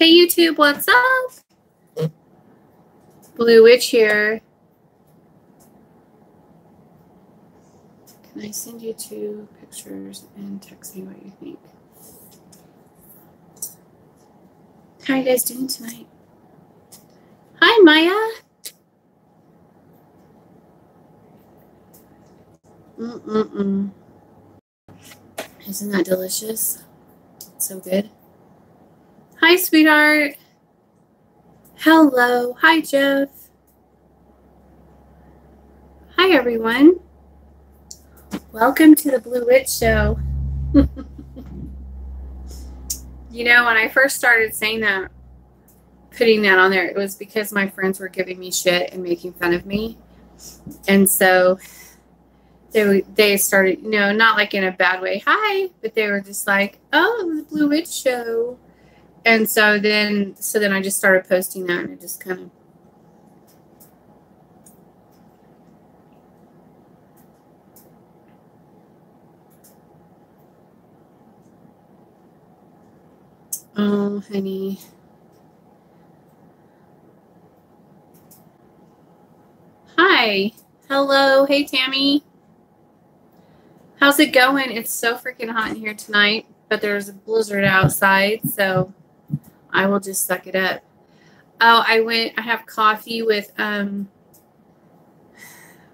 Hey YouTube, what's up? Blue Witch here. Can I send you 2 pictures and text me what you think? How are you guys doing tonight? Hi, Maya. Isn't that delicious? So good. Hi, sweetheart. Hello. Hi, Jeff. Hi, everyone. Welcome to the Blue Witch Show. You know, when I first started saying that, putting that on there, it was because my friends were giving me shit and making fun of me. And so they started, you know, not like in a bad way, hi, but they were just like, oh, the Blue Witch Show. And so then I just started posting that, and it just kind of, oh, honey. Hi. Hello. Hey, Tammy. How's it going? It's so freaking hot in here tonight, but there's a blizzard outside, so I will just suck it up. Oh, I have coffee with,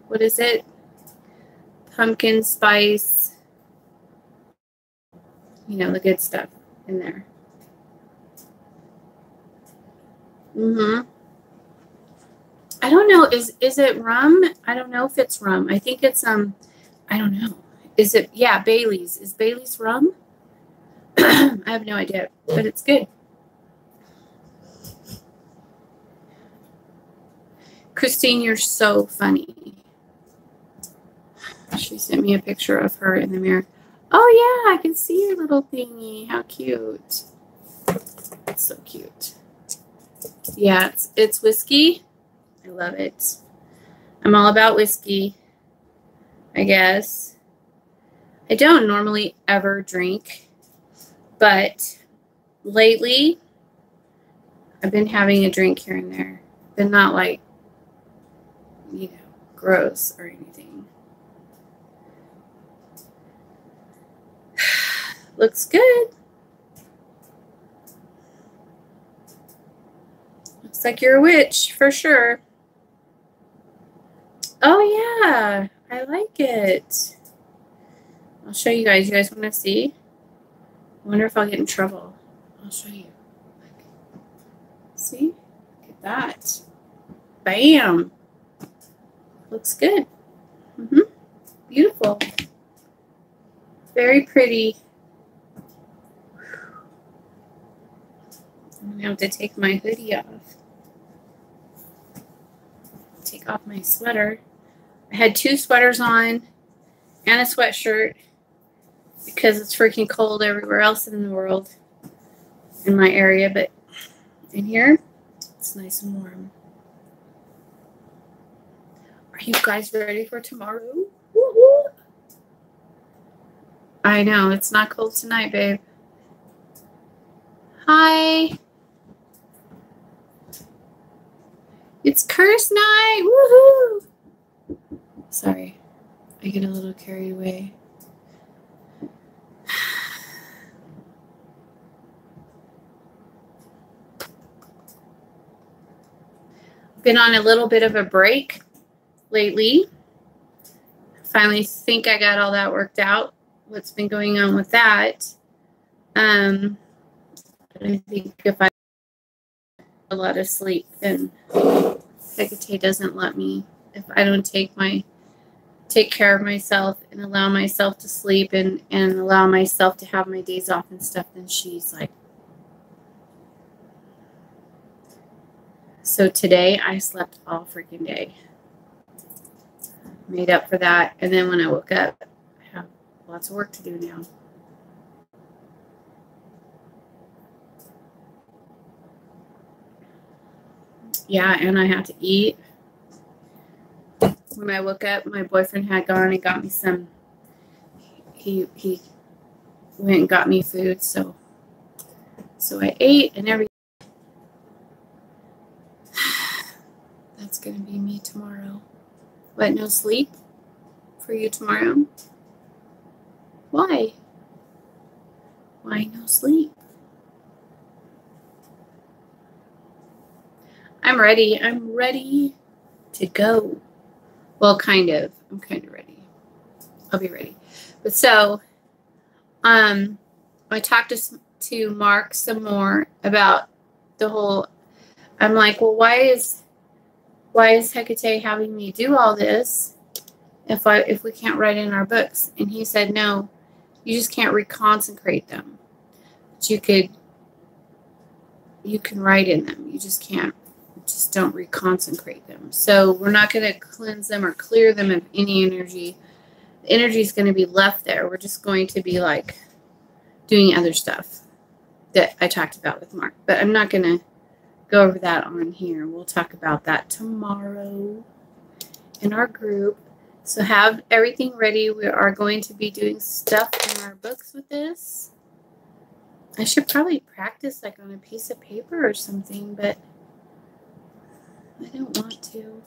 what is it? Pumpkin spice. You know, the good stuff in there. I don't know. Is it rum? I don't know if it's rum. I think it's, I don't know. Is it, yeah, Bailey's. Is Bailey's rum? I have no idea, but it's good. Christine, you're so funny. She sent me a picture of her in the mirror. Oh, yeah, I can see your little thingy. How cute. It's so cute. Yeah, it's whiskey. I love it. I'm all about whiskey, I guess. I don't normally ever drink, but lately I've been having a drink here and there, but not like, you know, gross or anything. Looks good. Looks like you're a witch for sure. Oh yeah, I like it. I'll show you guys. You guys want to see? I wonder if I'll get in trouble. I'll show you. See? Look at that. Bam. Looks good. Beautiful. Very pretty. I'm going to have to take my hoodie off. Take off my sweater. I had 2 sweaters on and a sweatshirt because it's freaking cold everywhere else in the world, in my area, but in here, it's nice and warm. Are you guys ready for tomorrow? Woo-hoo! I know, it's not cold tonight, babe. Hi. It's curse night. Woohoo! Sorry, I get a little carried away. Been on a little bit of a break lately. Finally think I got all that worked out. What's been going on with that? I think if I have a lot of sleep, then Hecate doesn't let me. If I don't take care of myself and allow myself to sleep and allow myself to have my days off and stuff, then she's like. So today I slept all freaking day. Made up for that. And then when I woke up, I have lots of work to do now. Yeah, and I have to eat. When I woke up, my boyfriend had gone and got me some. He went and got me food, so I ate and everything. That's going to be me tomorrow. What, no sleep for you tomorrow? Why? Why no sleep? I'm ready. I'm ready to go. Well, kind of. I'm kind of ready. I'll be ready. But so, I talked to Mark some more about the whole. I'm like, well, why is Hecate having me do all this if we can't write in our books? And he said, no, you just can't reconsecrate them. But you can write in them. You just can't. Just don't reconsecrate them. So we're not going to cleanse them or clear them of any energy. The energy is going to be left there. We're just going to be like doing other stuff that I talked about with Mark. But I'm not going to go over that on here. We'll talk about that tomorrow in our group. So have everything ready. We are going to be doing stuff in our books with this. I should probably practice like on a piece of paper or something, but I don't want to.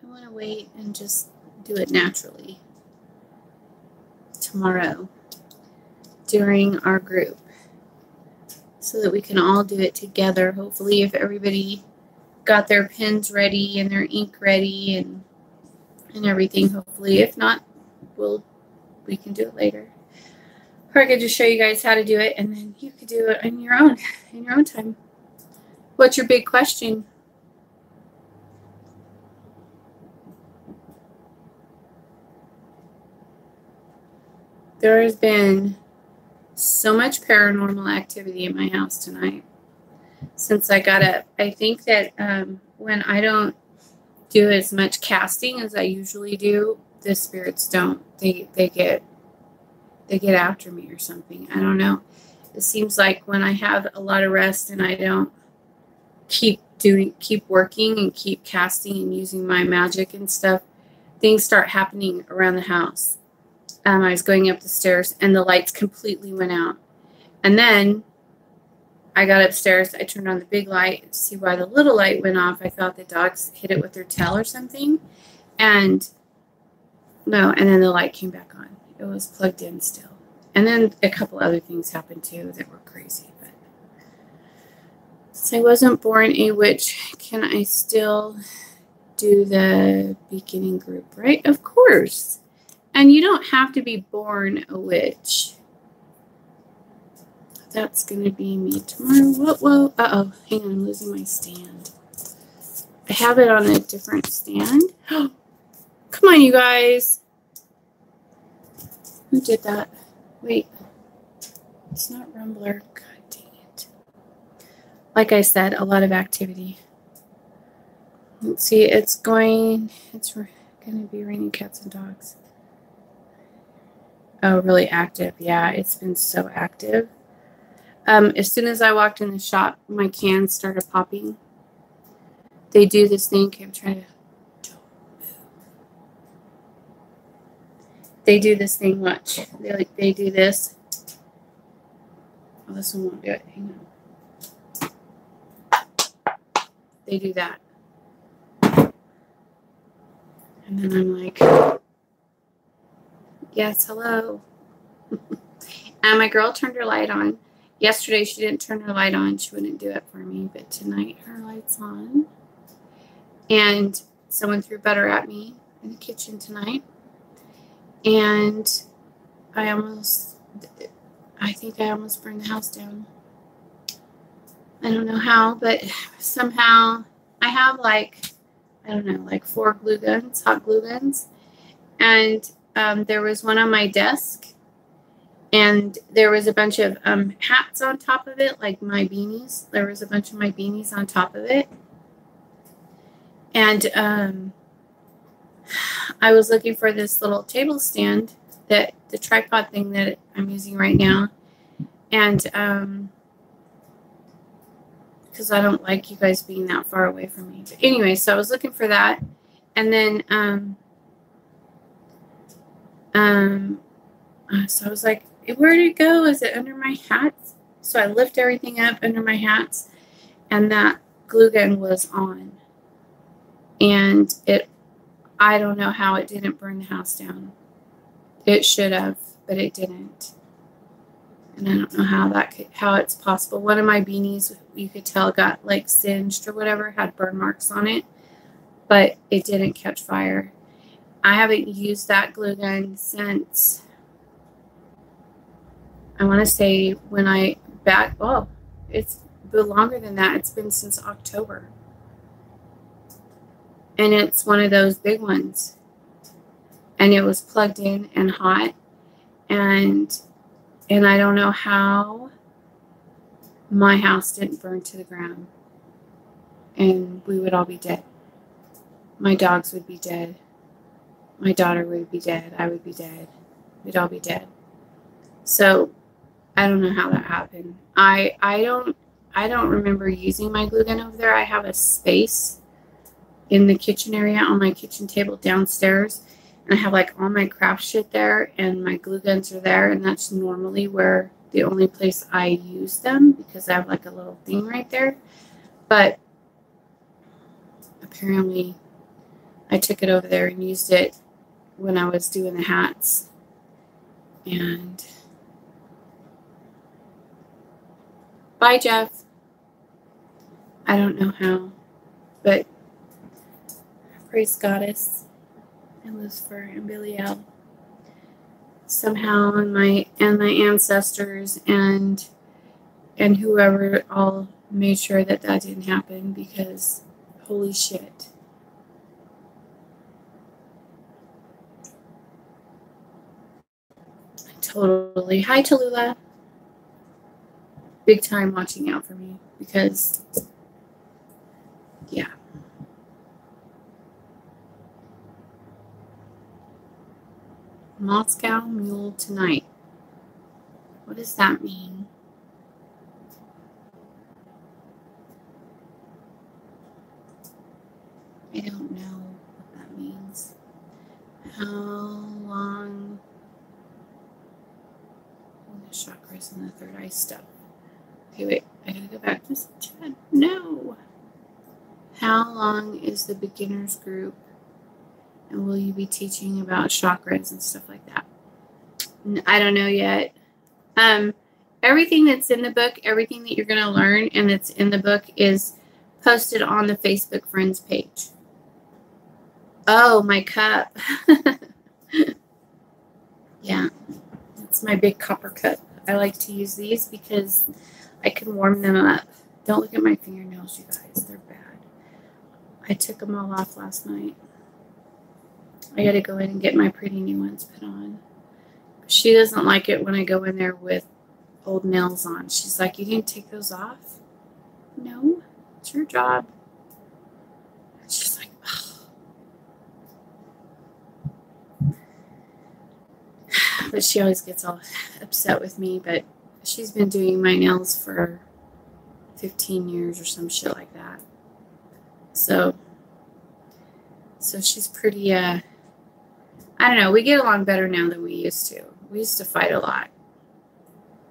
I want to wait and just do it naturally tomorrow during our group so that we can all do it together. Hopefully, if everybody got their pens ready and their ink ready and everything, hopefully. If not, we can do it later. Or I could just show you guys how to do it, and then you could do it in your own time. What's your big question? There has been so much paranormal activity in my house tonight since I got up. I think that when I don't do as much casting as I usually do, the spirits don't. They get after me or something. I don't know. It seems like when I have a lot of rest and I don't keep working and keep casting and using my magic and stuff, things start happening around the house. I was going up the stairs and the lights completely went out. And then I got upstairs. I turned on the big light to see why the little light went off. I thought the dogs hit it with their tail or something. And no, and then the light came back on. It was plugged in still. And then a couple other things happened too that were crazy. But since I wasn't born a witch, can I still do the beginning group, right? Of course. And you don't have to be born a witch. That's going to be me tomorrow. Whoa. Uh-oh. Hang on. I'm losing my stand. I have it on a different stand. Come on, you guys. Who did that? Wait. It's not Rumbler. God dang it. Like I said, a lot of activity. Let's see. It's going to be raining cats and dogs. Oh, really active. Yeah, it's been so active. As soon as I walked in the shop, my cans started popping. They do this thing. I'm trying to. They do this thing. Watch. They do this. Oh, this one won't do it. Hang on. They do that. And then I'm like, yes, hello. And my girl turned her light on. Yesterday, she didn't turn her light on. She wouldn't do it for me. But tonight, her light's on. And someone threw butter at me in the kitchen tonight. And I think I almost burned the house down. I don't know how, but somehow I have like 4 glue guns, hot glue guns. And there was one on my desk. And there was a bunch of hats on top of it, like my beanies. There was a bunch of my beanies on top of it. And I was looking for this little table stand, the tripod thing that I'm using right now. And because I don't like you guys being that far away from me. But anyway, so I was looking for that. And then so I was like, where did it go? Is it under my hats? So I lift everything up under my hats, and that glue gun was on. And I don't know how it didn't burn the house down. It should have, but it didn't. And I don't know how it's possible. One of my beanies, you could tell, got like singed or whatever, had burn marks on it, but it didn't catch fire. I haven't used that glue gun since, I want to say it's been longer than that. It's been since October. And it's one of those big ones. And it was plugged in and hot. And I don't know how my house didn't burn to the ground. And we would all be dead. My dogs would be dead. My daughter would be dead. I would be dead. We'd all be dead. So I don't know how that happened. I don't remember using my glue gun over there. I have a space in the kitchen area on my kitchen table downstairs. And I have like all my craft shit there, and my glue guns are there, and that's normally where the only place I use them, because I have like a little thing right there. But apparently I took it over there and used it when I was doing the hats. And bye, Jeff. I don't know how, but praise Goddess and Lucifer and Billy L. Somehow, and my ancestors and whoever all made sure that didn't happen, because holy shit. Totally. Hi, Tallulah. Big time watching out for me, because yeah. Moscow Mule tonight. What does that mean? I don't know what that means. How long? The chakras and the third eye stuff. Okay, wait. I gotta go back to this chat. No. How long is the beginners group? And will you be teaching about chakras and stuff like that? I don't know yet. Everything that's in the book, everything that you're going to learn and that's in the book is posted on the Facebook friends page. Oh, my cup. Yeah, it's my big copper cup. I like to use these because I can warm them up. Don't look at my fingernails, you guys. They're bad. I took them all off last night. I got to go in and get my pretty new ones put on. She doesn't like it when I go in there with old nails on. She's like, you didn't take those off? No, it's your job. She's like, oh. But she always gets all upset with me. But she's been doing my nails for 15 years or some shit like that. So she's pretty, I don't know. We get along better now than we used to. We used to fight a lot.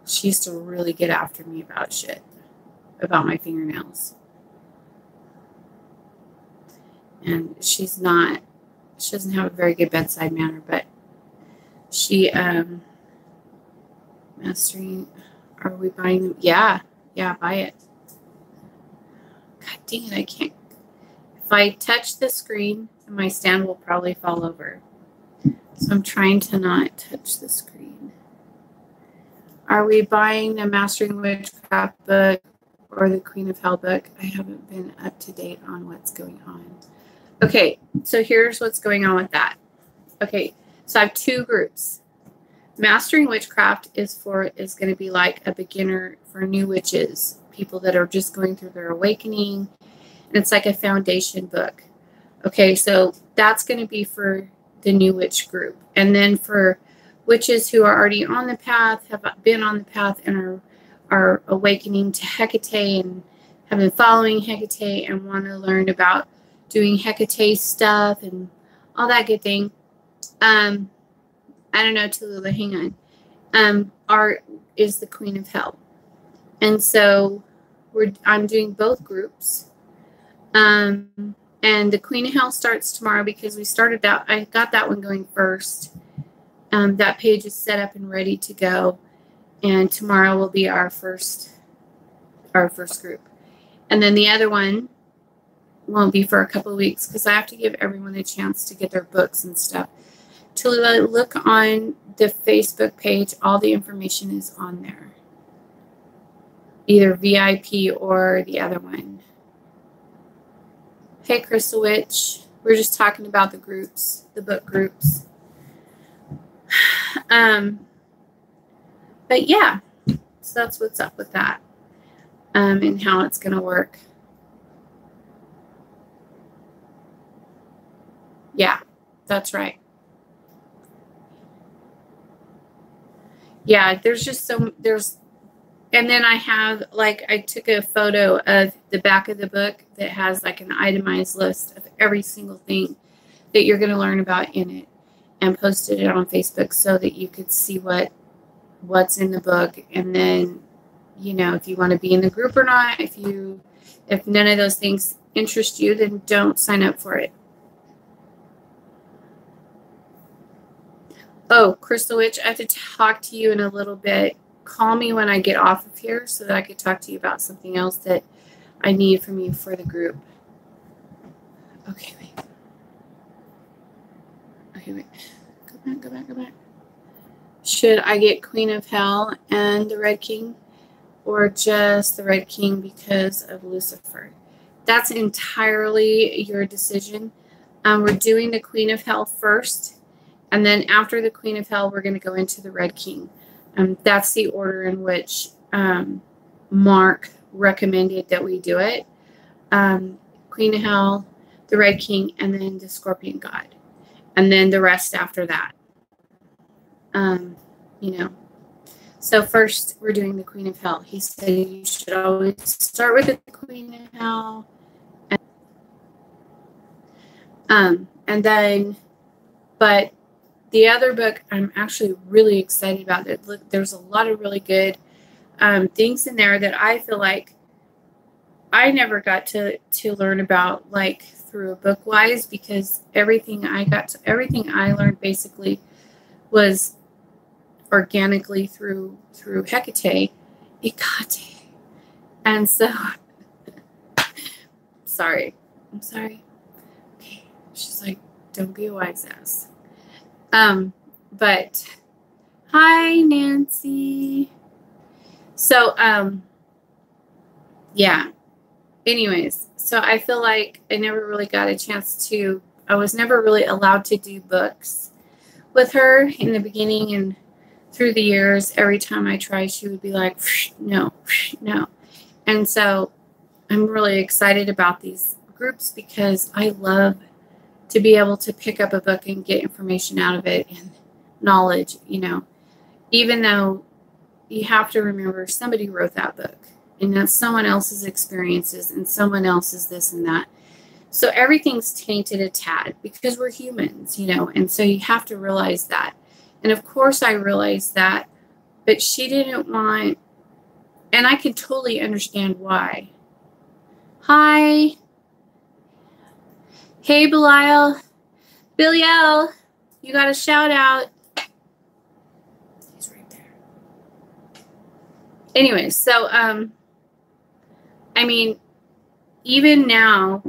She used to really get after me about shit, about my fingernails. And she doesn't have a very good bedside manner, but she, mastering, are we buying them? Yeah, buy it. God dang it, I can't. If I touch the screen, my stand will probably fall over. So I'm trying to not touch the screen. Are we buying the Mastering Witchcraft book or the Queen of Hell book? I haven't been up to date on what's going on. Okay, so here's what's going on with that. Okay, so I have two groups. Mastering Witchcraft is going to be like a beginner for new witches, people that are just going through their awakening. And it's like a foundation book. Okay, so that's going to be for the new witch group. And then for witches who are already on the path, have been on the path, and are awakening to Hecate and have been following Hecate and want to learn about doing Hecate stuff and all that good thing. I don't know, Tallulah, hang on. Art is the Queen of Hell. And so I'm doing both groups. And And the Queen of Hell starts tomorrow because we started that. I got that one going first. That page is set up and ready to go. And tomorrow will be our first group. And then the other one won't be for a couple of weeks because I have to give everyone a chance to get their books and stuff. To look on the Facebook page, all the information is on there. Either VIP or the other one. Hey, Crystal Witch. We're just talking about the groups, the book groups. But yeah, so that's what's up with that, and how it's going to work. Yeah, that's right. Yeah, there's just and then I have, like, I took a photo of the back of the book that has like an itemized list of every single thing that you're going to learn about in it, and posted it on Facebook so that you could see what's in the book. And then, you know, if you want to be in the group or not, if none of those things interest you, then don't sign up for it. Oh, Crystal Witch, I have to talk to you in a little bit. Call me when I get off of here so that I could talk to you about something else that I need from you for the group. Okay, wait. Okay, wait. Go back. Should I get Queen of Hell and the Red King, or just the Red King because of Lucifer? That's entirely your decision. We're doing the Queen of Hell first, and then after the Queen of Hell, we're going to go into the Red King. That's the order in which Mark recommended that we do it. Queen of Hell, the Red King, and then the Scorpion God. And then the rest after that. You know. So first, we're doing the Queen of Hell. He said you should always start with the Queen of Hell. And then, but the other book I'm actually really excited about. Look, there's a lot of really good things in there that I feel like I never got to learn about, like, through a book wise, because everything I learned basically was organically through Hecate. And so I'm sorry. Okay. She's like, don't be a wise ass. But hi, Nancy. So, yeah. Anyways, so I feel like I never really got a chance to, I was never really allowed to do books with her in the beginning, and through the years, every time I tried, she would be like, no. And so I'm really excited about these groups because I love to be able to pick up a book and get information out of it and knowledge, you know, even though you have to remember somebody wrote that book and that's someone else's experiences and someone else's this and that. So everything's tainted a tad because we're humans, you know, and so you have to realize that. And of course I realized that, but she didn't want, and I can totally understand why. Hi. Hey, Belial. Biliel, you got a shout out. He's right there. Anyway, so, I mean, even now,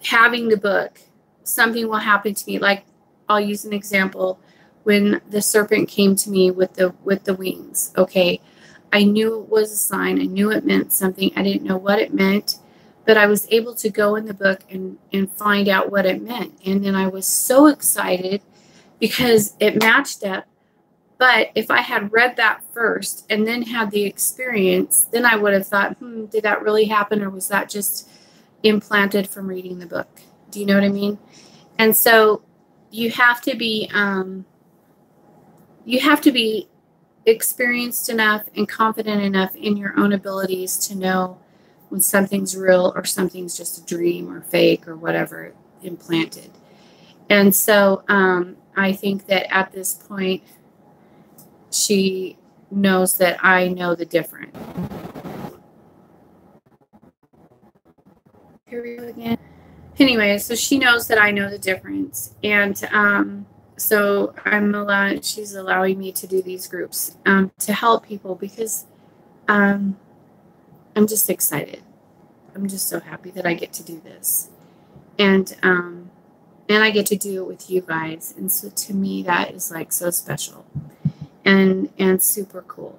having the book, something will happen to me. Like, I'll use an example. When the serpent came to me with the wings, okay, I knew it was a sign. I knew it meant something. I didn't know what it meant, but I was able to go in the book and find out what it meant. And then I was so excited because it matched up. But if I had read that first and then had the experience, then I would have thought, did that really happen, or was that just implanted from reading the book? Do you know what I mean? And so you have to be experienced enough and confident enough in your own abilities to know when something's real or something's just a dream or fake or whatever implanted. And so I think that at this point, she knows that I know the difference. Here we go again. anyway, so she knows that I know the difference. And so she's allowing me to do these groups to help people because I'm just excited. I'm just so happy that I get to do this. And I get to do it with you guys. And so to me, that is like so special and super cool.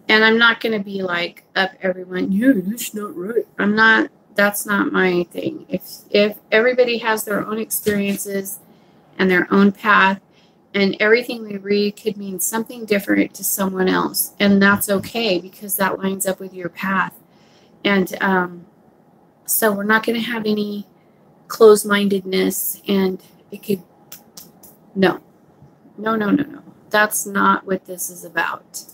And I'm not going to be like up everyone, yeah, that's not right. I'm not, that's not my thing. If everybody has their own experiences and their own path, and everything we read could mean something different to someone else, and that's okay because that lines up with your path. And so we're not going to have any closed-mindedness, and it could, no. That's not what this is about.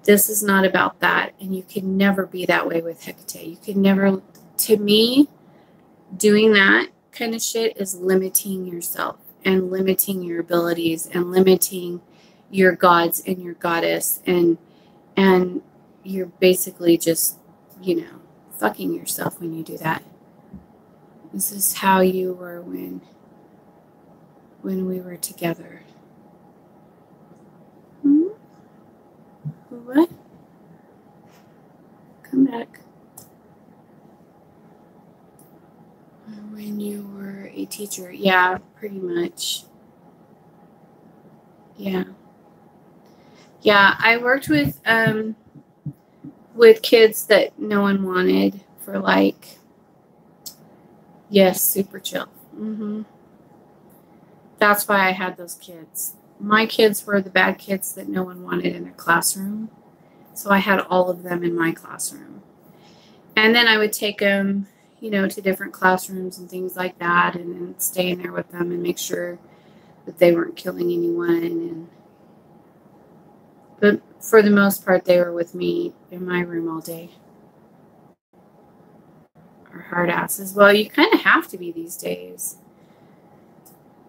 This is not about that, and you can never be that way with Hecate. You can never, to me, doing that kind of shit is limiting yourself and limiting your abilities and limiting your gods and your goddess, and you're basically just, fucking yourself when you do that. This is how you were when we were together. What? Come back. When you were a teacher. Yeah, pretty much. Yeah. Yeah, I worked with kids that no one wanted for like, yes, super chill. That's why I had those kids. My kids were the bad kids that no one wanted in their classroom. So I had all of them in my classroom. And then I would take them, to different classrooms and things like that, and then stay in there with them and make sure that they weren't killing anyone. But for the most part, they were with me in my room all day. Or hard asses. Well, you kind of have to be these days.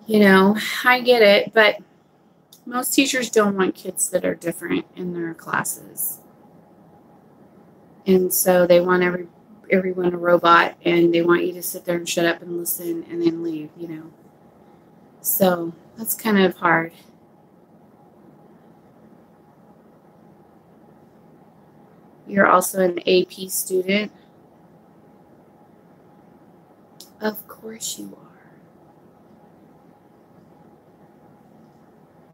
I get it, but most teachers don't want kids that are different in their classes. And so they want everyone a robot, and they want you to sit there and shut up and listen and then leave, So that's kind of hard. You're also an AP student. Of course you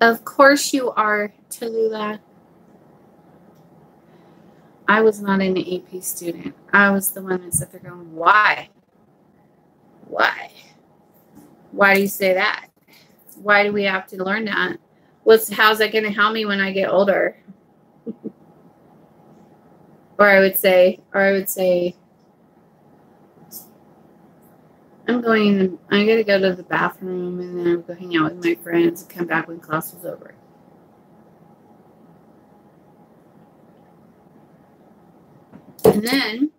are. Of course you are, Tallulah. I was not an AP student. I was the one that sat there going, why? Why? Why do you say that? Why do we have to learn that? How's that going to help me when I get older? Or I would say, I got to go to the bathroom, and then I'll go hang out with my friends and come back when class was over. And then,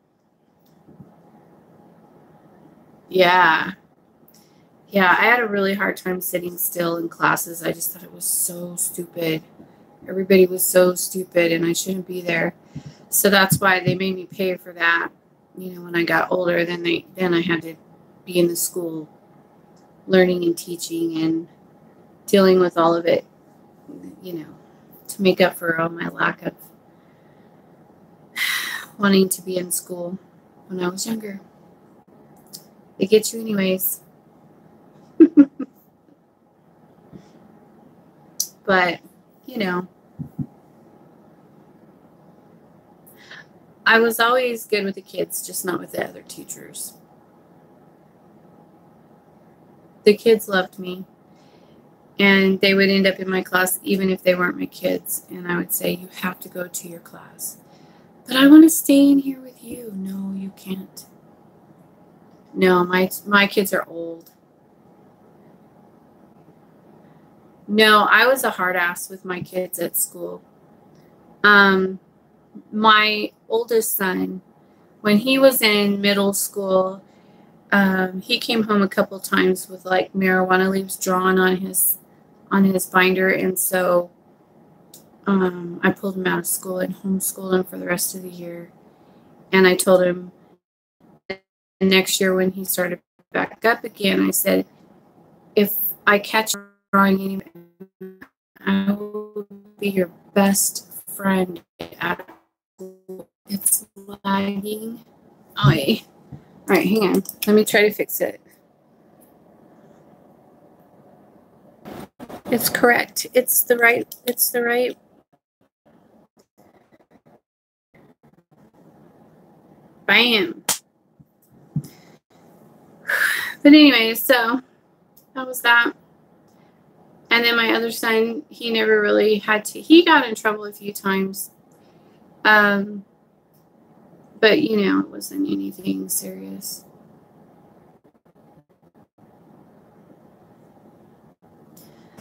yeah, I had a really hard time sitting still in classes. I just thought it was so stupid. Everybody was so stupid, and I shouldn't be there. So that's why they made me pay for that. When I got older, then I had to be in the school learning and teaching and dealing with all of it, to make up for all my lack of wanting to be in school when I was younger. They get you anyways. But, I was always good with the kids, just not with the other teachers. The kids loved me, and they would end up in my class even if they weren't my kids, and I would say, you have to go to your class. But I want to stay in here with you. No, you can't. No, my kids are old. No, I was a hard ass with my kids at school. My oldest son, when he was in middle school, he came home a couple times with like marijuana leaves drawn on his binder, and so I pulled him out of school and homeschooled him for the rest of the year. And I told him next year when he started back up again. I said, if I catch drawing anyway, I will be your best friend at school. It's lagging. Oh, all right, hang on. Let me try to fix it. It's correct. It's the right. Bam. But anyway, so that was that. And then my other son, he never really had to. He got in trouble a few times. But, you know, it wasn't anything serious.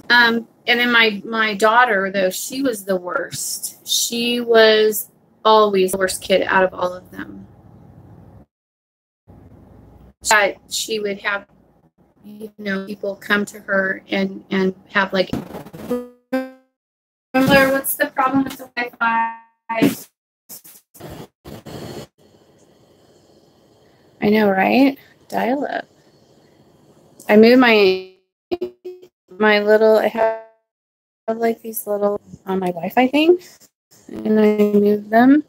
And then my daughter, though, she was the worst. She was always the worst kid out of all of them. She would have, you know, people come to her and have like, what's the problem with the Wi-Fi? I know, right? Dial up. I moved my little, I have like these little on my Wi-Fi thing, and I moved them.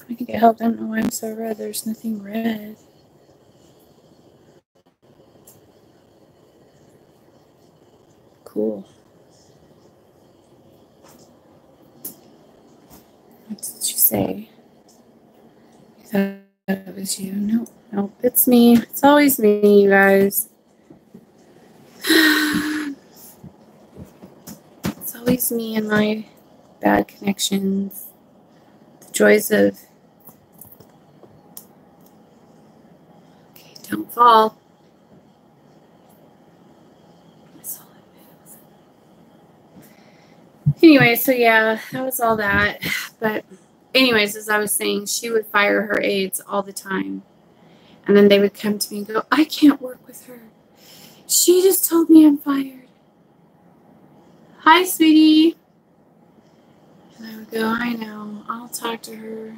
I can get help. I don't know why I'm so red. There's nothing red. Cool. What did you say? I thought it was you. Nope, it's me. It's always me, you guys. It's always me and my bad connections. The joys of... Okay, don't fall. Anyway, so yeah, that was all that. But anyways, as I was saying, she would fire her aides all the time. And then they would come to me and go, I can't work with her. She just told me I'm fired. Hi, sweetie. And I would go, I know, I'll talk to her.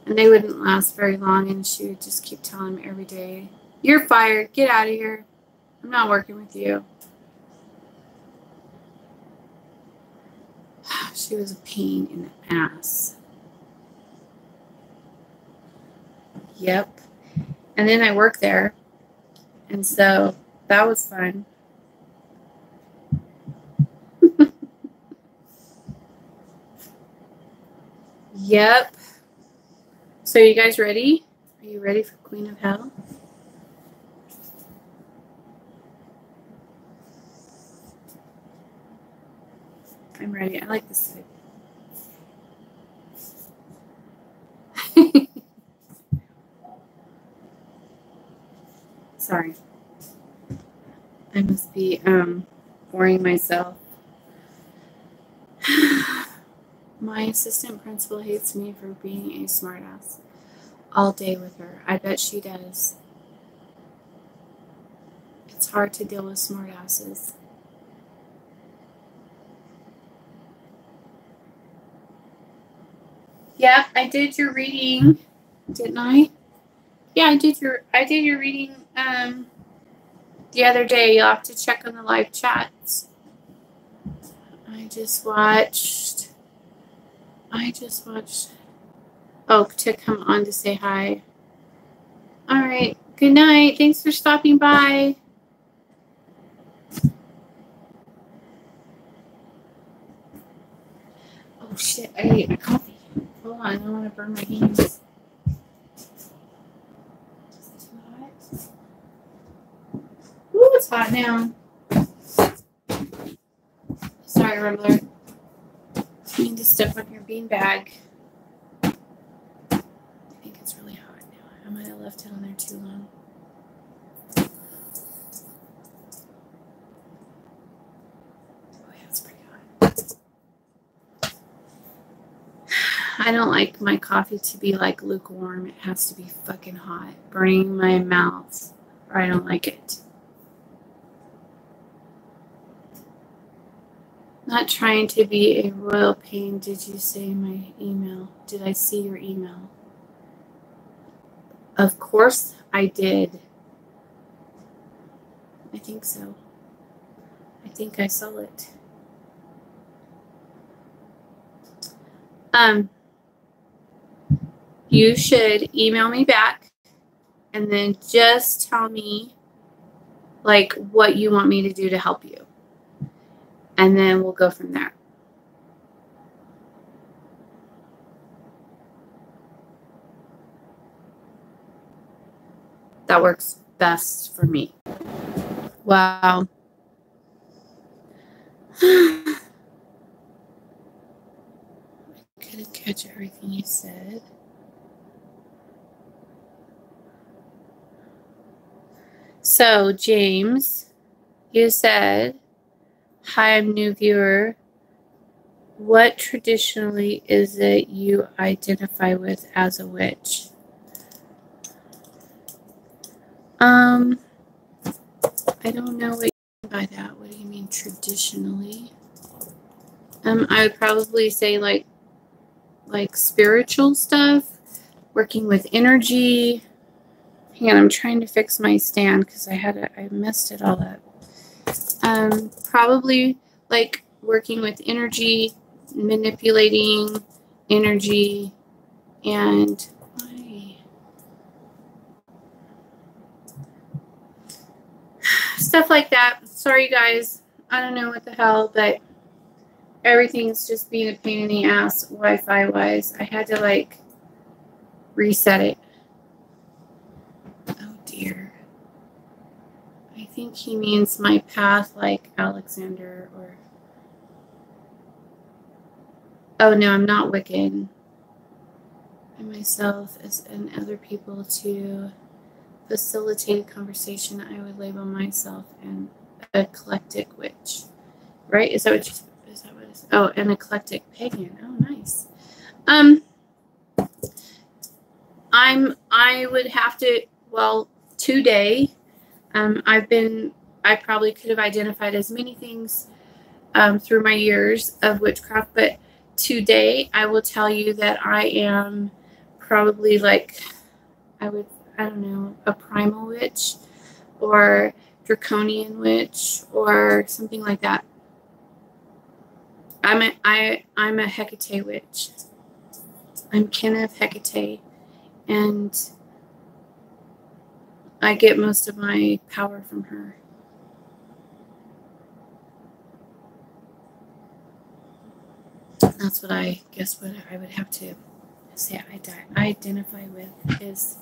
And they wouldn't last very long, and she would just keep telling me every day, you're fired, get out of here. I'm not working with you. She was a pain in the ass. Yep. And then I worked there, and so that was fun. Yep. So you guys ready? Are you ready for Queen of Hell? I'm ready. I like this side. Sorry. I must be boring myself. My assistant principal hates me for being a smartass all day with her. I bet she does. It's hard to deal with smartasses. Yeah, I did your reading, didn't I? Yeah, I did your reading the other day. You'll have to check on the live chats. I just watched. Oh, to come on to say hi. All right. Good night. Thanks for stopping by. Oh shit! I ate my coffee. Hold on, I don't want to burn my hands. Is it too hot? Ooh, it's hot now. Sorry, Rumbler. You need to step on your beanbag. I think it's really hot now. I might have left it on there too long. Oh yeah, it's pretty hot. I don't like my coffee to be like lukewarm. It has to be fucking hot, burning my mouth, or I don't like it. Not trying to be a royal pain. Did you say my email? Did I see your email? Of course I did. I think so. I think I saw it. You should email me back and then just tell me like what you want me to do to help you. And then we'll go from there. That works best for me. Wow. I couldn't catch everything you said. So, James, you said, hi, I'm new viewer. What traditionally is it you identify with as a witch? I don't know what you mean by that. What do you mean traditionally? I would probably say like spiritual stuff, working with energy. Hang on, I'm trying to fix my stand because I messed it all up. Probably like working with energy, manipulating energy, and stuff like that. Sorry, guys. I don't know what the hell, but everything's just being a pain in the ass Wi-Fi wise. I had to like reset it. Oh dear. I think he means my path like Alexander or... Oh no, I'm not wicked. I myself and other people to facilitate conversation, I would label myself an eclectic witch. Right? Is that what it is? Oh, an eclectic pagan. Oh, nice. I would have to, well, today, I probably could have identified as many things through my years of witchcraft, but today I will tell you that I am probably like, I don't know, a primal witch or draconian witch or something like that. I'm a Hecate witch. I'm kin of Hecate, and I get most of my power from her. That's what I guess what I would have to say I identify with is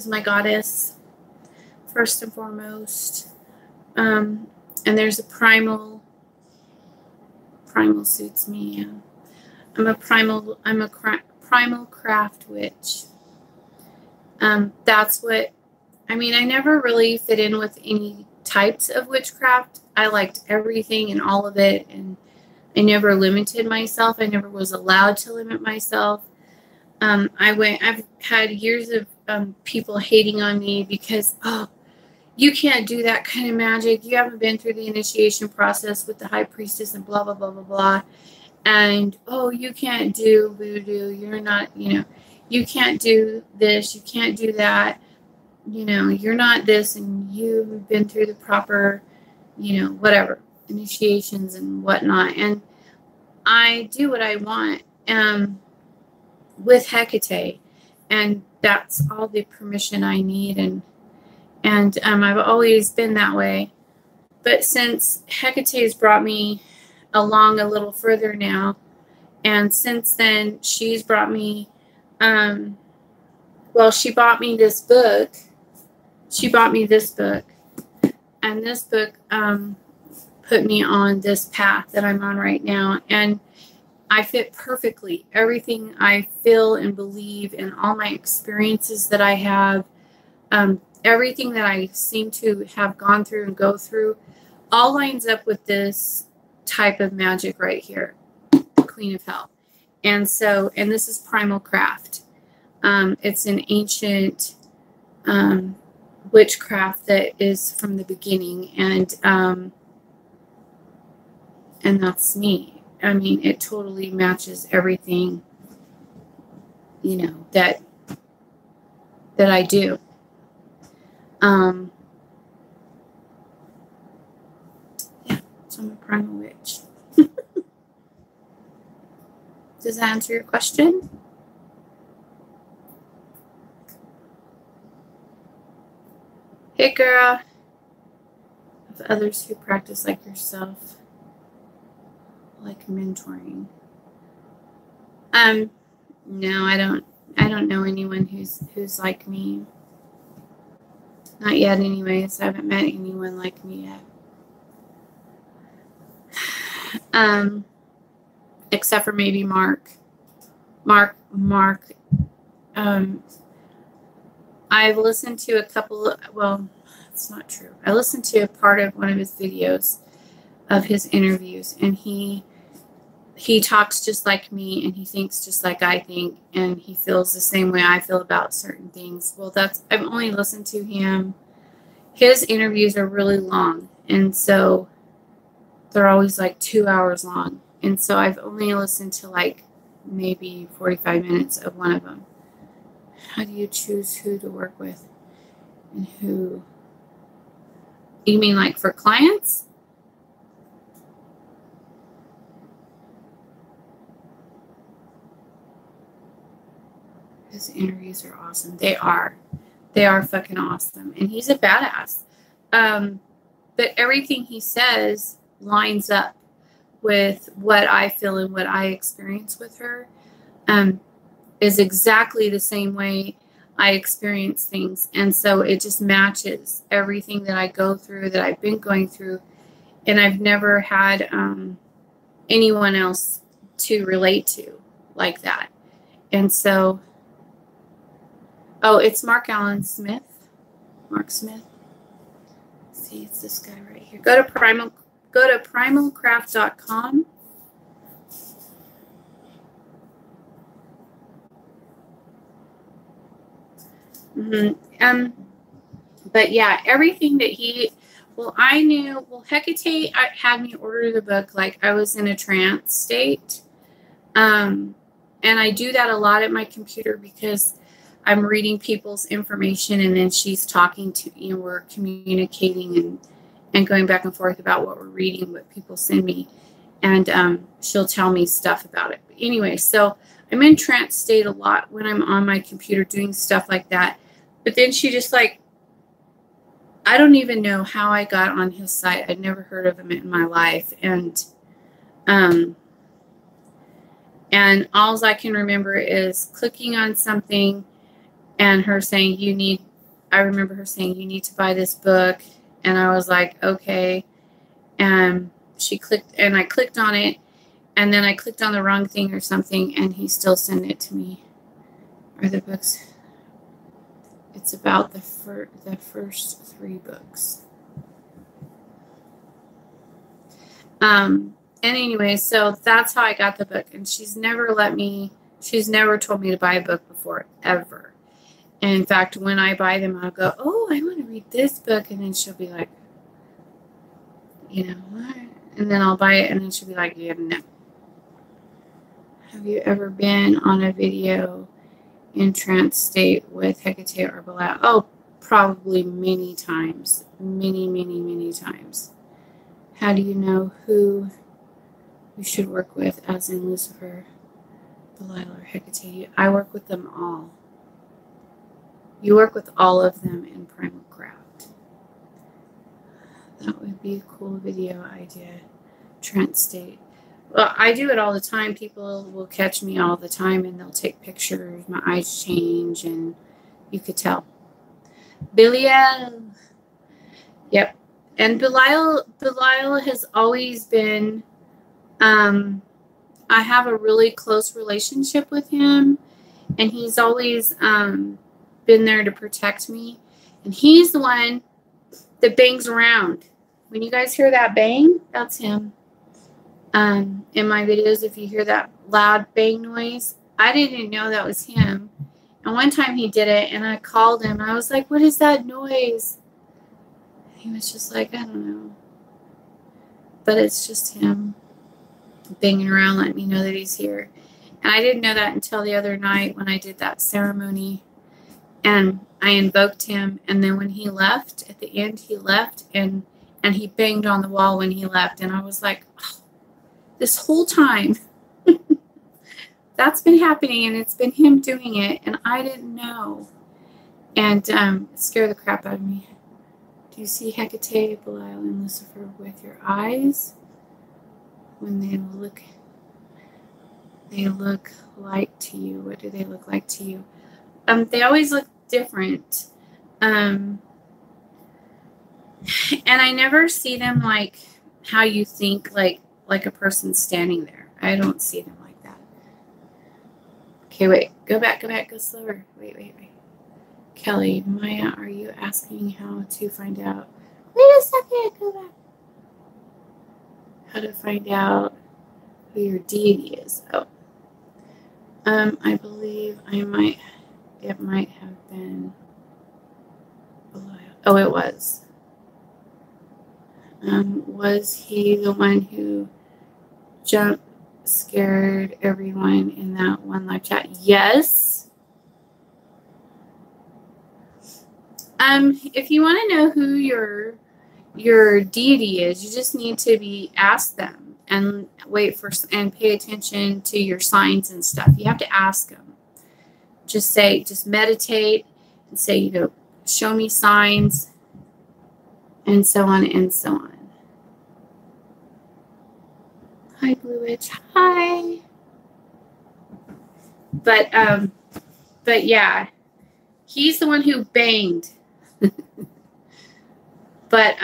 my goddess first and foremost. And there's a primal suits me. Yeah. I'm a primal craft witch. That's what, I mean, I never really fit in with any types of witchcraft. I liked everything and all of it, and I never limited myself. I never was allowed to limit myself. I've had years of people hating on me because, oh, you can't do that kind of magic. You haven't been through the initiation process with the high priestess and blah, blah, blah, blah, blah. And, oh, you can't do voodoo. You're not, you can't do this. You can't do that. You're not this, and you've been through the proper, whatever, initiations and whatnot. And I do what I want with Hecate, and that's all the permission I need. And I've always been that way. But since Hecate has brought me along a little further now, and since then she's brought me, she bought me this book. She bought me this book, and this book put me on this path that I'm on right now, and I fit perfectly. Everything I feel and believe and all my experiences that I have, everything that I seem to have gone through and go through, all lines up with this type of magic right here, Queen of Hell. And this is primal craft. It's an ancient witchcraft that is from the beginning, and that's me. I mean, it totally matches everything, that I do. Yeah, so I'm a primal witch. Does that answer your question? Hey, girl. Of others who practice like yourself, like mentoring. No, I don't know anyone who's like me. Not yet, anyways. I haven't met anyone like me yet. Except for maybe Mark. I've listened to a couple, well, it's not true. I listened to a part of one of his videos of his interviews, and he talks just like me, and he thinks just like I think, and he feels the same way I feel about certain things. Well, I've only listened to him. His interviews are really long, and so they're always like 2 hours long. And so I've only listened to like maybe 45 minutes of one of them. How do you choose who to work with and who? You mean like for clients? His interviews are awesome. They are fucking awesome. And he's a badass. But everything he says lines up with what I feel and what I experience with her. Is exactly the same way I experience things. And so it just matches everything that I go through, that I've been going through. And I've never had anyone else to relate to like that. And so, oh, it's Mark Allen Smith. Mark Smith. Let's see, it's this guy right here. Go to primalcraft.com. But yeah, everything that I knew, Hecate had me order the book like I was in a trance state. And I do that a lot at my computer because I'm reading people's information, and then she's talking to, we're communicating and going back and forth about what we're reading, what people send me. And she'll tell me stuff about it. But anyway, so I'm in trance state a lot when I'm on my computer doing stuff like that. But then she just like, I don't even know how I got on his site. I'd never heard of him in my life. And all I can remember is clicking on something and her saying, I remember her saying, you need to buy this book. And I was like, okay. And she clicked, and I clicked on it. And then I clicked on the wrong thing or something, and he still sent it to me. Are the books? It's about the first 3 books. And anyway, so that's how I got the book. And she's never told me to buy a book before, ever. And in fact, when I buy them, I'll go, oh, I want to read this book. And then she'll be like, what? And then I'll buy it, and then she'll be like, yeah, no. Have you ever been on a video in trance state with Hecate or Belial? Oh, probably many times. Many, many, many times. How do you know who you should work with, as in Lucifer, Belial, or Hecate? I work with them all. You work with all of them in Primal Craft. That would be a cool video idea. Trance state. Well, I do it all the time. People will catch me all the time, and they'll take pictures. My eyes change, and you could tell. Belial. Yep. And Belial has always been, I have a really close relationship with him, and he's always been there to protect me. And he's the one that bangs around. When you guys hear that bang, that's him. In my videos, if you hear that loud bang noise, I didn't know that was him. And one time he did it, and I called him, and I was like, what is that noise? He was just like, I don't know. But it's just him banging around, letting me know that he's here. And I didn't know that until the other night when I did that ceremony. And I invoked him, and then when he left, at the end, he left, and he banged on the wall when he left, and I was like, oh, this whole time, that's been happening, and it's been him doing it, and I didn't know. And it scared the crap out of me. Do you see Hecate, Belial, and Lucifer with your eyes? When they look like to you. What do they look like to you? They always look different. And I never see them like how you think, like a person standing there. I don't see them like that. Okay, wait. Go back. Go slower. Wait. Kelly, Maya, are you asking how to find out? Wait a second. Go back. How to find out who your deity is. Oh. I believe it might have been Belial. Oh, it was. Was he the one who scared everyone in that one live chat? Yes. If you want to know who your deity is, you just need to ask them and and pay attention to your signs and stuff. You have to ask them. Just meditate and say, show me signs, and so on and so on. Hi, Blue Witch. Hi. But yeah, he's the one who banged. But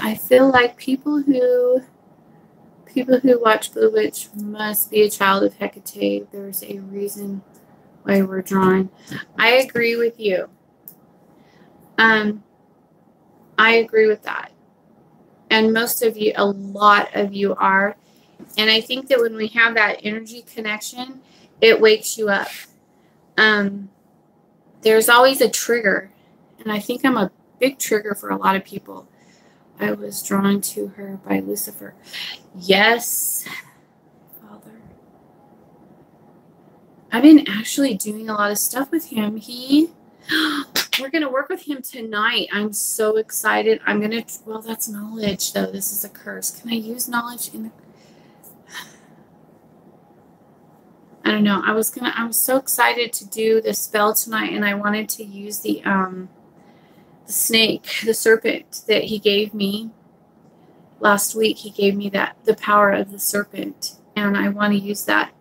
I feel like people who watch Blue Witch must be a child of Hecate. There's a reason why we're drawn. I agree with you. I agree with that. And most of you, a lot of you are. And I think that when we have that energy connection, it wakes you up. There's always a trigger. And I think I'm a big trigger for a lot of people. I was drawn to her by Lucifer. Yes, Father. I've been actually doing a lot of stuff with him. We're going to work with him tonight. I'm so excited. Well, that's knowledge, though. This is a curse. Can I use knowledge in the... I don't know. I was so excited to do the spell tonight, and I wanted to use the snake, the serpent that he gave me last week. He gave me the power of the serpent, and I want to use that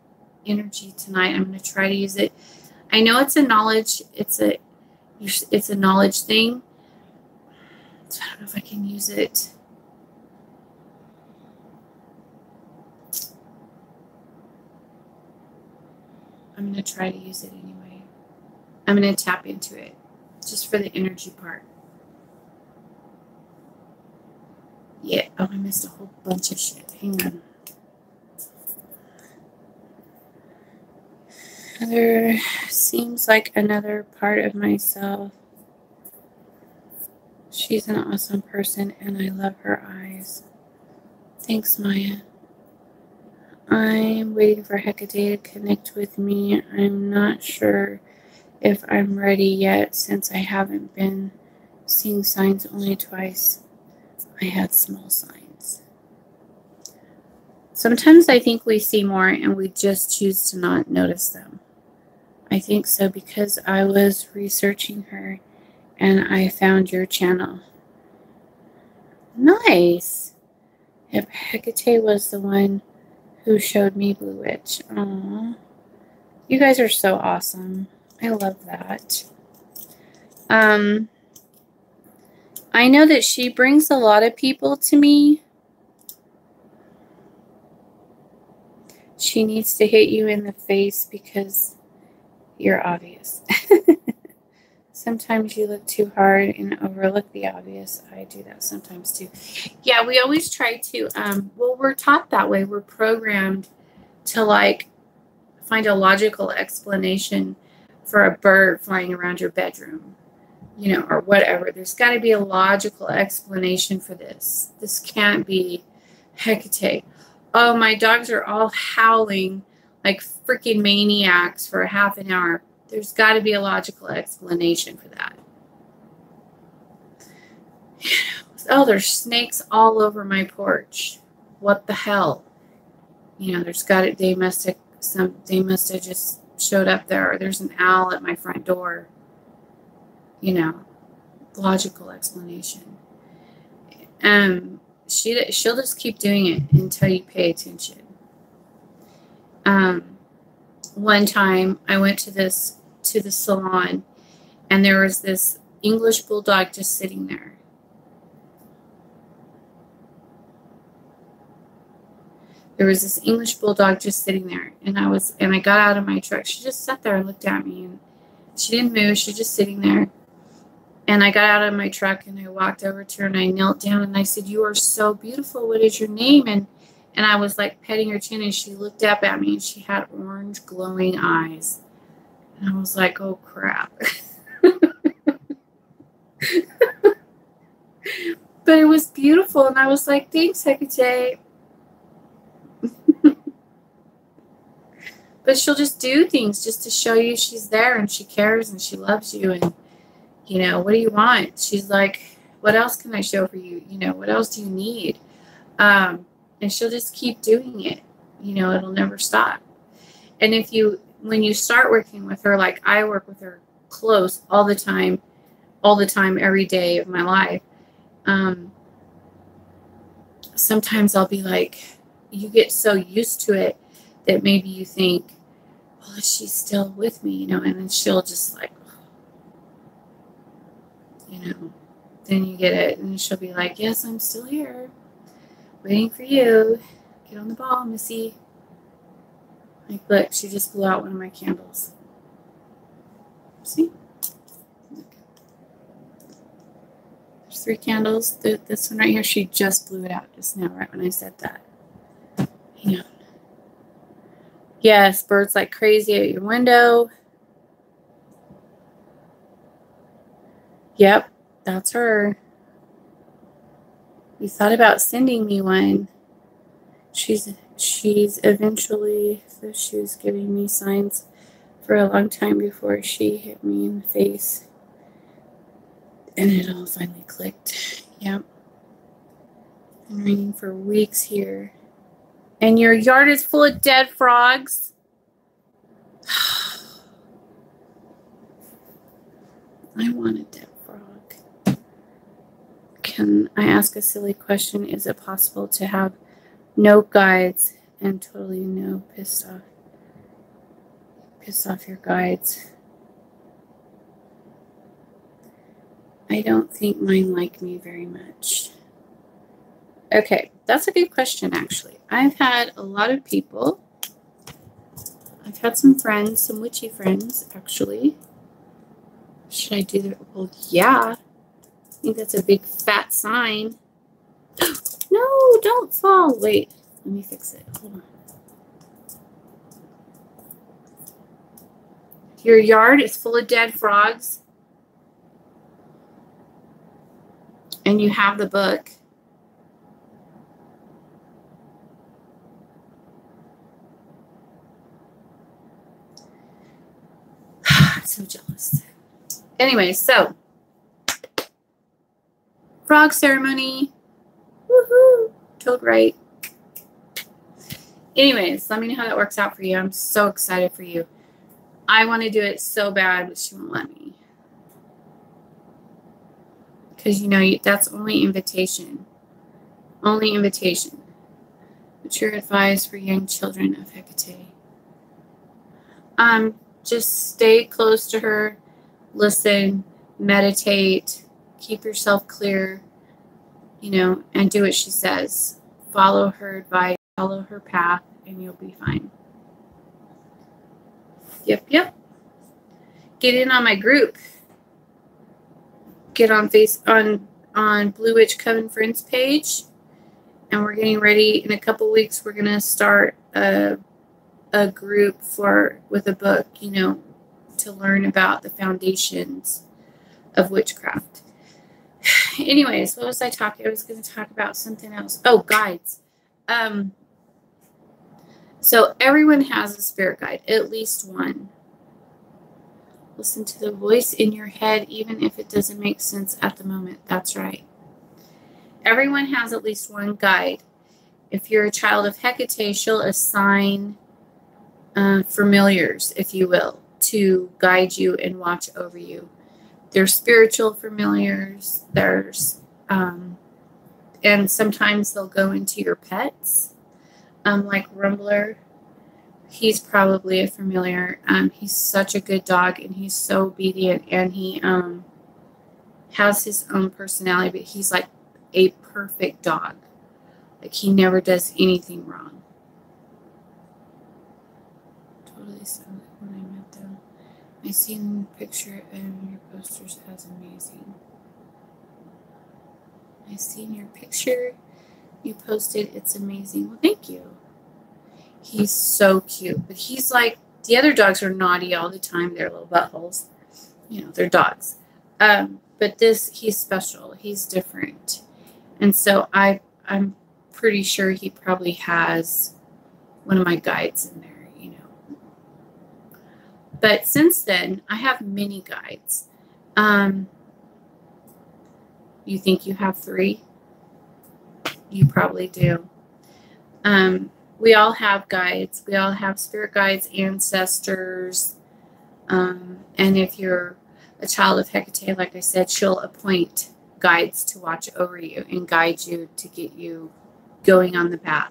energy tonight. I'm going to try to use it. I know it's a knowledge. It's a knowledge thing. So I don't know if I can use it. I'm going to try to use it anyway. I'm going to tap into it just for the energy part. Yeah. Oh, I missed a whole bunch of shit. Hang on. There seems like another part of myself. She's an awesome person, and I love her eyes. Thanks, Maya. I'm waiting for Hecate to connect with me. I'm not sure if I'm ready yet, since I haven't been seeing signs only twice. I had small signs. Sometimes I think we see more and we just choose to not notice them. I think so because I was researching her and I found your channel. Nice. Yep, Hecate was the one who showed me Blue Witch. Aww. You guys are so awesome. I love that. I know that she brings a lot of people to me. She needs to hit you in the face because you're obvious. Sometimes you look too hard and overlook the obvious. I do that sometimes too. Yeah, we always try to, well, we're taught that way. We're programmed to like find a logical explanation for a bird flying around your bedroom, you know, or whatever. There's got to be a logical explanation for this. This can't be Hecate. Oh, my dogs are all howling like freaking maniacs for half an hour. There's got to be a logical explanation for that. Oh, there's snakes all over my porch. What the hell? You know, there's got it. They must have just showed up there. Or there's an owl at my front door. You know, logical explanation. She'll just keep doing it until you pay attention. One time I went to the salon, and there was this English bulldog just sitting there. There was this English bulldog just sitting there, and I got out of my truck. She just sat there and looked at me, and she didn't move. She was just sitting there. And I got out of my truck, and I walked over to her, and I knelt down, and I said, "You are so beautiful. What is your name?" And I was like petting her chin, and she looked up at me, and she had orange glowing eyes. And I was like, "Oh crap." But it was beautiful, and I was like, "Thanks, Hecate." But she'll just do things just to show you she's there, and she cares, and she loves you, and you know, what do you want? She's like, what else can I show for you? You know, what else do you need? And she'll just keep doing it. You know, it'll never stop. And when you start working with her, like I work with her close all the time, every day of my life. Sometimes I'll be like, you get so used to it that maybe you think, well, is she still with me? You know, and then she'll just like, you know, then you get it, and she'll be like, yes, I'm still here, waiting for you. Get on the ball, Missy. Like, look, she just blew out one of my candles. See? Look. There's 3 candles. This one right here, she just blew it out just now, right when I said that. Hang on. Yes, birds like crazy at your window. Yep, that's her. You thought about sending me one. She's eventually, so she was giving me signs for a long time before she hit me in the face. And it all finally clicked. Yep. Been raining for weeks here. And your yard is full of dead frogs? I want a dead frog. Can I ask a silly question? Is it possible to have no guides and totally no piss off your guides? I don't think mine like me very much. Okay, that's a good question, actually. I've had a lot of people. I've had some friends, some witchy friends, actually. Should I do that? Well, yeah. I think that's a big fat sign. No, don't fall. Wait, let me fix it. Hold on. Your yard is full of dead frogs. And you have the book. I'm so jealous. Anyway, so frog ceremony. Woohoo! Toad right. Anyways, let me know how that works out for you. I'm so excited for you. I want to do it so bad, but she won't let me. Because, you know, that's only invitation. Only invitation. Mature advice for young children of Hecate. Just stay close to her. Listen. Meditate. Keep yourself clear. You know, and do what she says. Follow her advice. Follow her path. And you'll be fine. Yep. Get in on my group. Get on Blue Witch Coven Friends page, and we're getting ready. In a couple weeks, we're gonna start a group with a book, you know, to learn about the foundations of witchcraft. Anyways, what was I talking? I was going to talk about something else. Oh, guides. So everyone has a spirit guide, at least one. Listen to the voice in your head, even if it doesn't make sense at the moment. That's right. Everyone has at least one guide. If you're a child of Hecate, she'll assign familiars, if you will, to guide you and watch over you. There's spiritual familiars. There's, and sometimes they'll go into your pets. Like Rumbler, he's probably a familiar. He's such a good dog, and he's so obedient, and he has his own personality, but he's like a perfect dog. Like, he never does anything wrong. Totally sound like when I met them. I seen a picture and your posters as amazing. I seen your picture you posted. It's amazing. Well, thank you. He's so cute. But he's like, the other dogs are naughty all the time. They're little buttholes. You know, they're dogs. But this, he's special. He's different. And so I'm pretty sure he probably has one of my guides in there, you know. But since then, I have many guides. You think you have 3? You probably do. We all have guides. We all have spirit guides, ancestors. And if you're a child of Hecate, like I said, she'll appoint guides to watch over you and guide you to get you going on the path.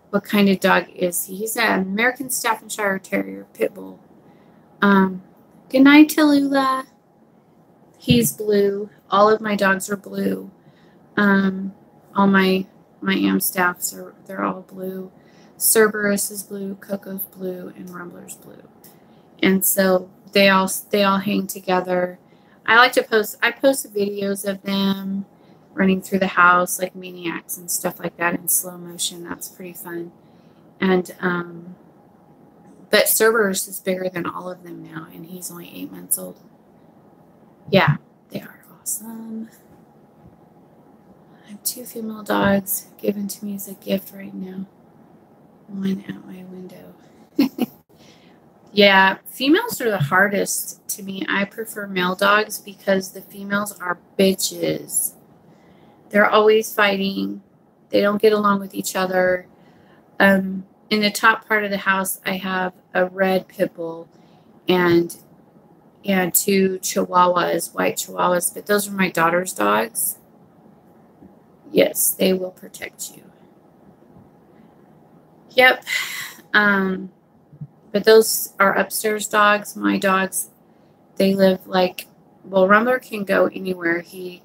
What kind of dog is he? He's an American Staffordshire Terrier Pit Bull. Good night, Tallulah. He's blue. All of my dogs are blue. All my Amstaffs they're all blue. Cerberus is blue, Coco's blue, and Rumbler's blue. And so they all hang together. I post videos of them running through the house like maniacs and stuff like that in slow motion. That's pretty fun. And but Cerberus is bigger than all of them now, and he's only 8 months old. Yeah, they are awesome. I have 2 female dogs given to me as a gift right now. One at my window. Yeah, females are the hardest to me. I prefer male dogs because the females are bitches. They're always fighting. They don't get along with each other. In the top part of the house, I have a red pit bull and 2 chihuahuas, white chihuahuas, but those are my daughter's dogs. Yes, they will protect you. Yep. But those are upstairs dogs. My dogs, they live like, well, Rumbler can go anywhere. He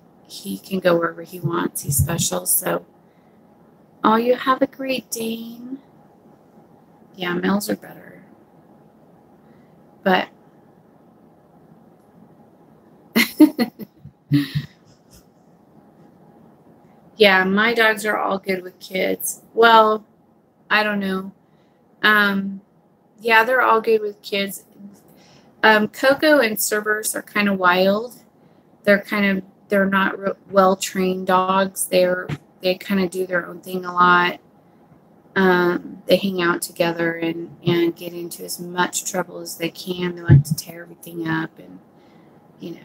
can go wherever he wants. He's special. So, oh, you have a Great Dane. Yeah, males are better. But yeah, my dogs are all good with kids. Well, I don't know. Yeah, they're all good with kids. Coco and Cerberus are kind of wild. They're not well-trained dogs. They kind of do their own thing a lot. They hang out together and get into as much trouble as they can. They like to tear everything up, and you know.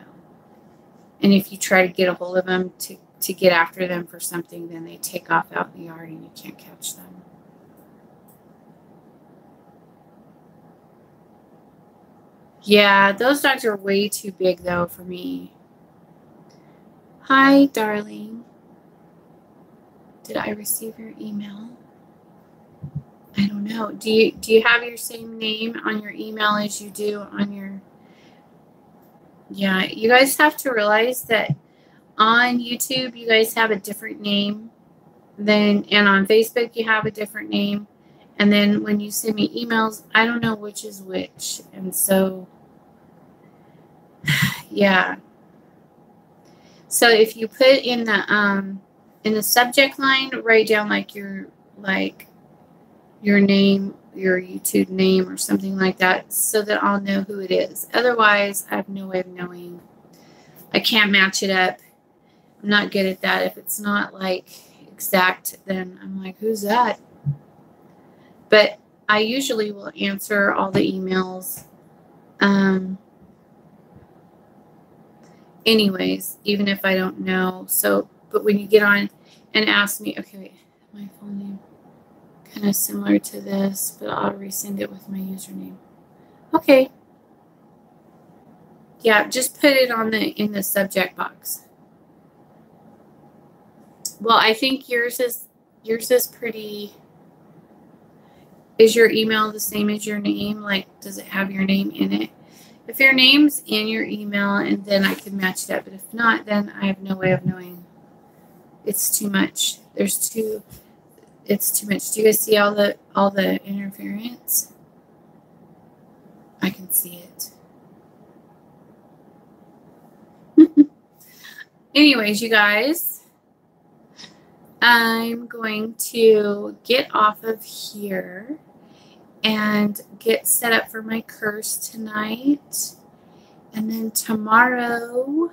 And if you try to get a hold of them to get after them for something, then they take off out in the yard and you can't catch them. Yeah, those dogs are way too big, though, for me. Hi, darling. Did I receive your email? I don't know. Do you have your same name on your email as you do on your... Yeah, you guys have to realize that on YouTube, you guys have a different name. And on Facebook, you have a different name. And then when you send me emails, I don't know which is which. And so... Yeah. So if you put in the subject line, write down your name, your YouTube name, or something like that, so that I'll know who it is. Otherwise, I have no way of knowing. I can't match it up. I'm not good at that. If it's not like exact, then I'm like, who's that? But I usually will answer all the emails. Anyways, even if I don't know. So, but when you get on and ask me, okay, wait, my full name kind of similar to this, but I'll resend it with my username. Okay. Yeah, just put it on in the subject box. Well, I think yours is pretty. Is your email the same as your name? Like, does it have your name in it? If your name's in your email, and then I can match it up. But if not, then I have no way of knowing. It's too much. It's too much. Do you guys see all the interference? I can see it. Anyways, you guys, I'm going to get off of here and get set up for my curse tonight. And then tomorrow,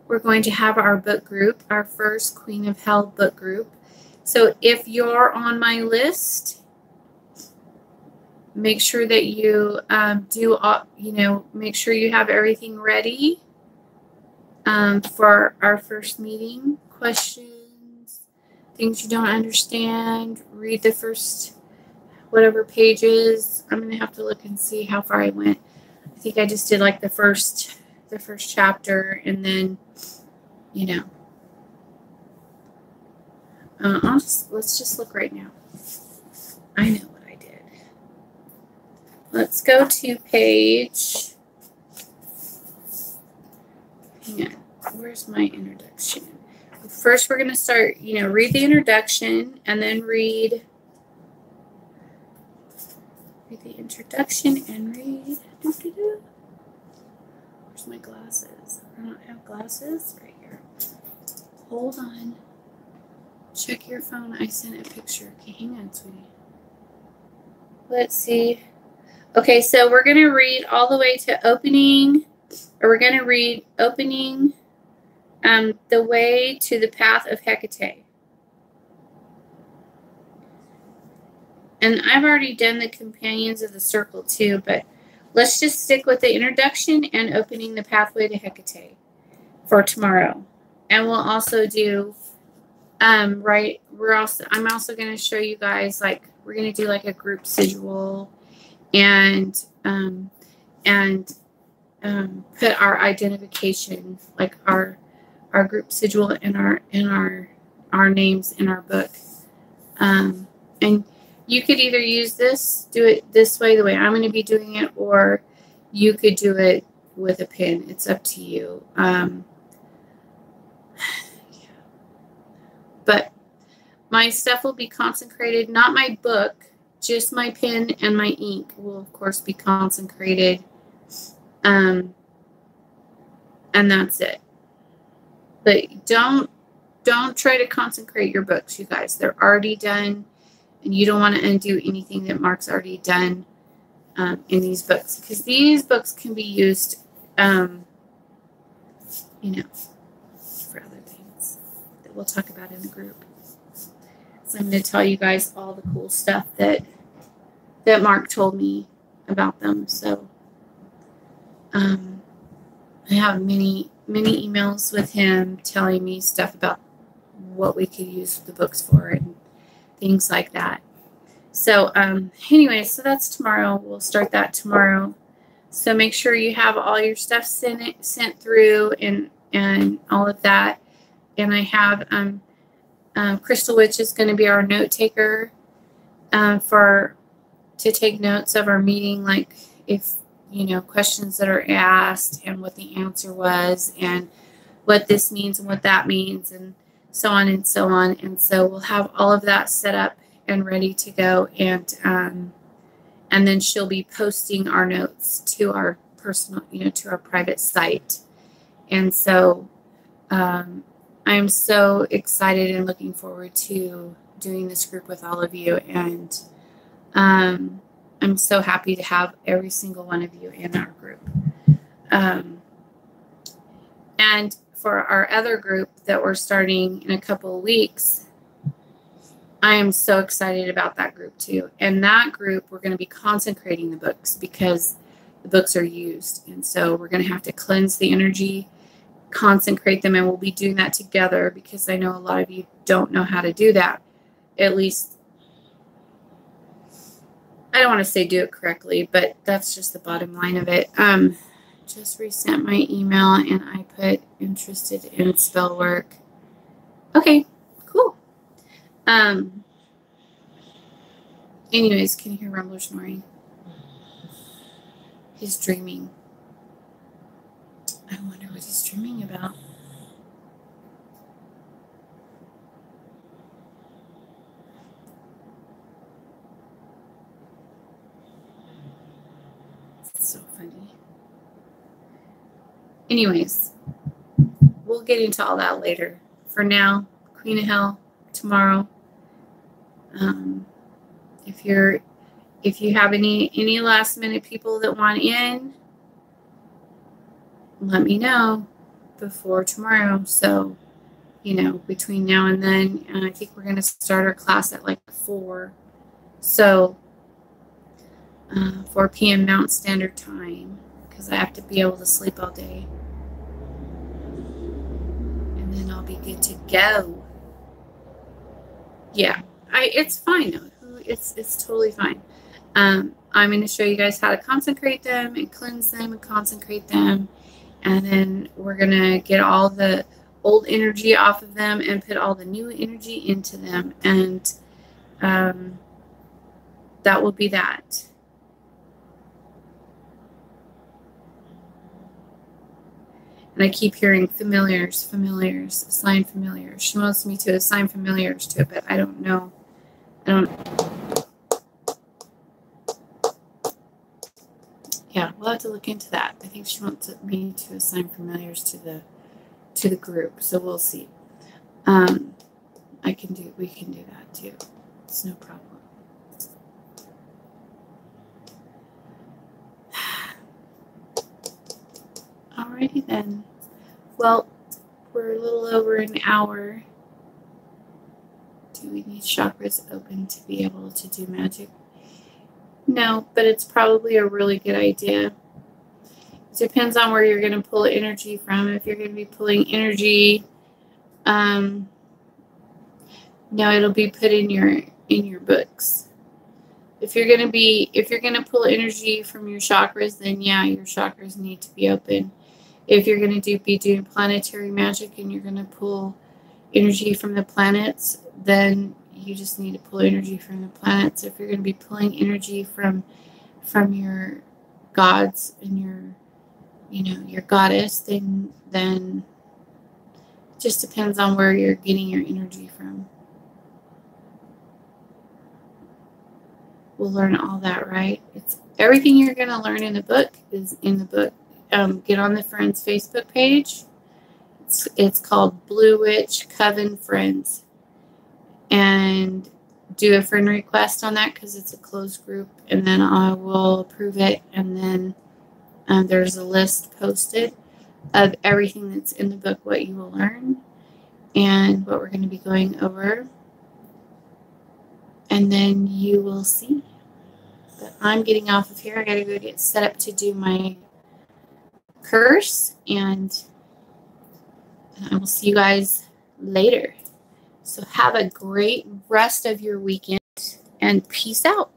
we're going to have our book group, our first Queen of Hell book group. So if you're on my list, make sure that you make sure you have everything ready for our first meeting. Questions, things you don't understand, read the first whatever pages. I'm going to have to look and see how far I went. I think I just did like the first chapter, and then, let's just look right now. I know what I did. Let's go to page, hang on, where's my introduction? First, we're going to start, read the introduction, and then read the introduction and read. Where's my glasses? I don't have glasses. Right here. Hold on. Check your phone. I sent a picture. Okay, hang on, sweetie. Let's see. Okay, so we're going to read all the way to opening, or we're going to read opening, the way to the path of Hecate. And I've already done the companions of the circle too, but let's just stick with the introduction and opening the pathway to Hecate for tomorrow. And we'll also do, I'm also going to show you guys, like, we're going to do like a group sigil and put our identification, like our group sigil and our names in our book. And you could either do it this way, the way I'm going to be doing it, or you could do it with a pen. It's up to you. But my stuff will be consecrated, not my book, just my pen and my ink will, of course, be consecrated. And that's it. But don't try to consecrate your books, you guys. They're already done. And you don't want to undo anything that Mark's already done in these books, because these books can be used, for other things that we'll talk about in the group. So I'm going to tell you guys all the cool stuff that Mark told me about them. So I have many emails with him telling me stuff about what we could use the books for and things like that. So anyway, so that's tomorrow. We'll start that tomorrow. So make sure you have all your stuff sent through and all of that. And I have Crystal Witch is going to be our note taker to take notes of our meeting, like if questions that are asked and what the answer was and what this means and what that means and so on and so on. And so we'll have all of that set up and ready to go, and then she'll be posting our notes to our personal, to our private site. And so I'm so excited and looking forward to doing this group with all of you, and I'm so happy to have every single one of you in our group. And for our other group that we're starting in a couple of weeks, I am so excited about that group too. And that group, we're going to be consecrating the books because the books are used. And so we're going to have to cleanse the energy, consecrate them, and we'll be doing that together because I know a lot of you don't know how to do that. At least, I don't want to say do it correctly, but that's just the bottom line of it. Just resent my email and I put interested in spell work. Okay, cool. Anyways, can you hear Rumbler snoring? He's dreaming. I wonder what he's dreaming about. It's so funny. Anyways, we'll get into all that later. For now, Queen of Hell tomorrow. If you have any last minute people that want in, let me know before tomorrow. So, between now and then, I think we're going to start our class at like 4. So, 4 p.m. Mountain Standard Time, because I have to be able to sleep all day. And then I'll be good to go. Yeah, it's fine though. It's totally fine. I'm going to show you guys how to consecrate them and cleanse them and consecrate them. And then we're going to get all the old energy off of them and put all the new energy into them. And that will be that. And I keep hearing familiars, assign familiars. She wants me to assign familiars to it, but I don't know. Yeah, we'll have to look into that. I think she wants me to assign familiars to the group, so we'll see. We can do that too. It's no problem. Alrighty then. Well, we're a little over an hour. Do we need chakras open to be able to do magic? No, but it's probably a really good idea. It depends on where you're going to pull energy from. If you're going to be pulling energy, no, it'll be put in your books. If you're going to pull energy from your chakras, then yeah, your chakras need to be open. If you're going to be doing planetary magic and you're going to pull energy from the planets, then you just need to pull energy from the planets. If you're going to be pulling energy from your gods and your goddess, then it just depends on where you're getting your energy from. We'll learn all that, right? It's everything you're going to learn in the book is in the book. Get on the Friends Facebook page. It's called Blue Witch Coven Friends. And do a friend request on that because it's a closed group. And then I will approve it. And then there's a list posted of everything that's in the book, what you will learn, and what we're going to be going over. And then you will see. But I'm getting off of here. I got to go get set up to do my curse, and I will see you guys later. So have a great rest of your weekend and peace out.